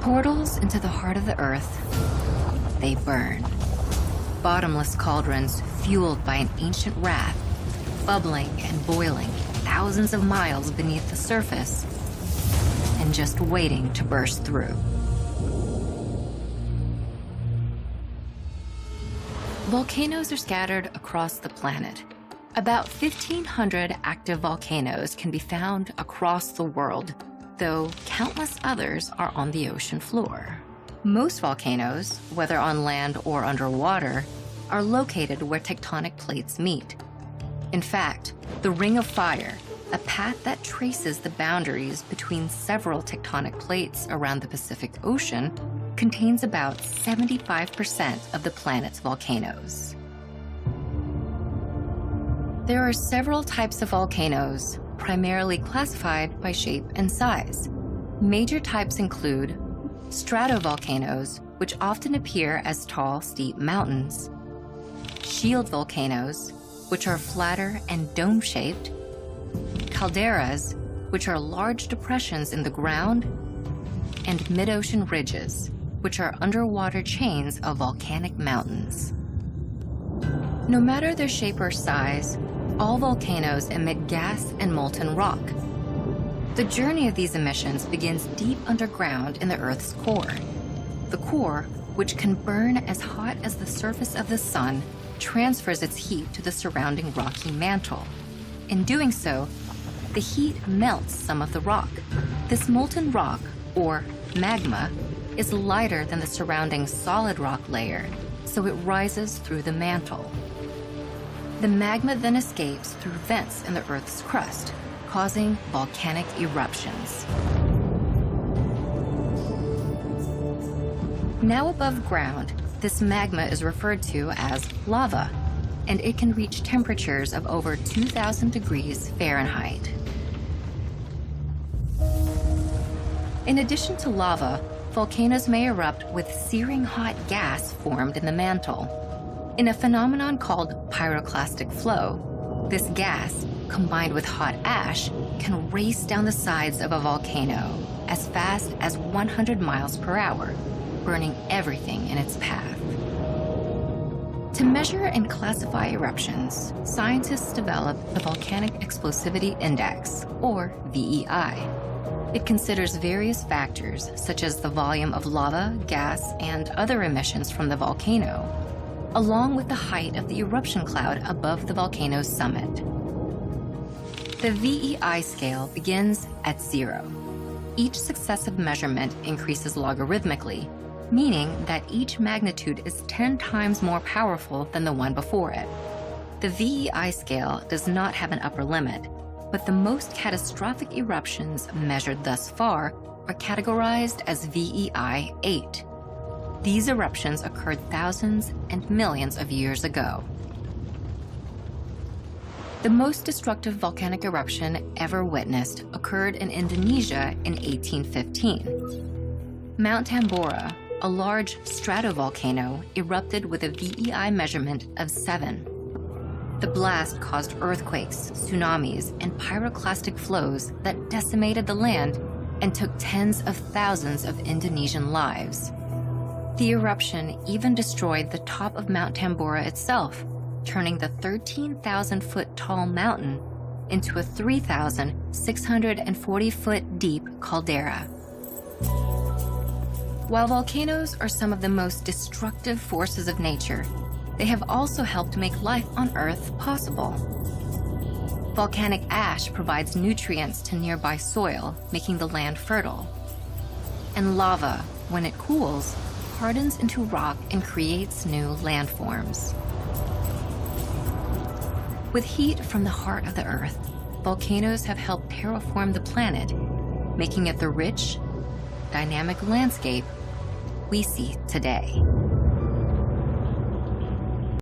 Portals into the heart of the Earth, they burn. Bottomless cauldrons fueled by an ancient wrath, bubbling and boiling thousands of miles beneath the surface, and just waiting to burst through. Volcanoes are scattered across the planet. About 1,500 active volcanoes can be found across the world, though countless others are on the ocean floor. Most volcanoes, whether on land or underwater, are located where tectonic plates meet. In fact, the Ring of Fire, a path that traces the boundaries between several tectonic plates around the Pacific Ocean, contains about 75% of the planet's volcanoes. There are several types of volcanoes, primarily classified by shape and size. Major types include stratovolcanoes, which often appear as tall, steep mountains; shield volcanoes, which are flatter and dome-shaped; calderas, which are large depressions in the ground; and mid-ocean ridges, which are underwater chains of volcanic mountains. No matter their shape or size, all volcanoes emit gas and molten rock. The journey of these emissions begins deep underground in the Earth's core. The core, which can burn as hot as the surface of the sun, transfers its heat to the surrounding rocky mantle. In doing so, the heat melts some of the rock. This molten rock, or magma, is lighter than the surrounding solid rock layer, so it rises through the mantle. The magma then escapes through vents in the Earth's crust, causing volcanic eruptions. Now above ground, this magma is referred to as lava, and it can reach temperatures of over 2,000 degrees Fahrenheit. In addition to lava, volcanoes may erupt with searing hot gas formed in the mantle. In a phenomenon called pyroclastic flow, this gas, combined with hot ash, can race down the sides of a volcano as fast as 100 miles per hour, burning everything in its path. To measure and classify eruptions, scientists developed the Volcanic Explosivity Index, or VEI. It considers various factors, such as the volume of lava, gas, and other emissions from the volcano, along with the height of the eruption cloud above the volcano's summit. The VEI scale begins at 0. Each successive measurement increases logarithmically, meaning that each magnitude is 10 times more powerful than the one before it. The VEI scale does not have an upper limit, but the most catastrophic eruptions measured thus far are categorized as VEI 8. These eruptions occurred thousands and millions of years ago. The most destructive volcanic eruption ever witnessed occurred in Indonesia in 1815. Mount Tambora, a large stratovolcano, erupted with a VEI measurement of 7. The blast caused earthquakes, tsunamis, and pyroclastic flows that decimated the land and took tens of thousands of Indonesian lives. The eruption even destroyed the top of Mount Tambora itself, turning the 13,000-foot tall mountain into a 3,640-foot deep caldera. While volcanoes are some of the most destructive forces of nature, they have also helped make life on Earth possible. Volcanic ash provides nutrients to nearby soil, making the land fertile. And lava, when it cools, hardens into rock and creates new landforms. With heat from the heart of the Earth, volcanoes have helped terraform the planet, making it the rich, dynamic landscape we see today.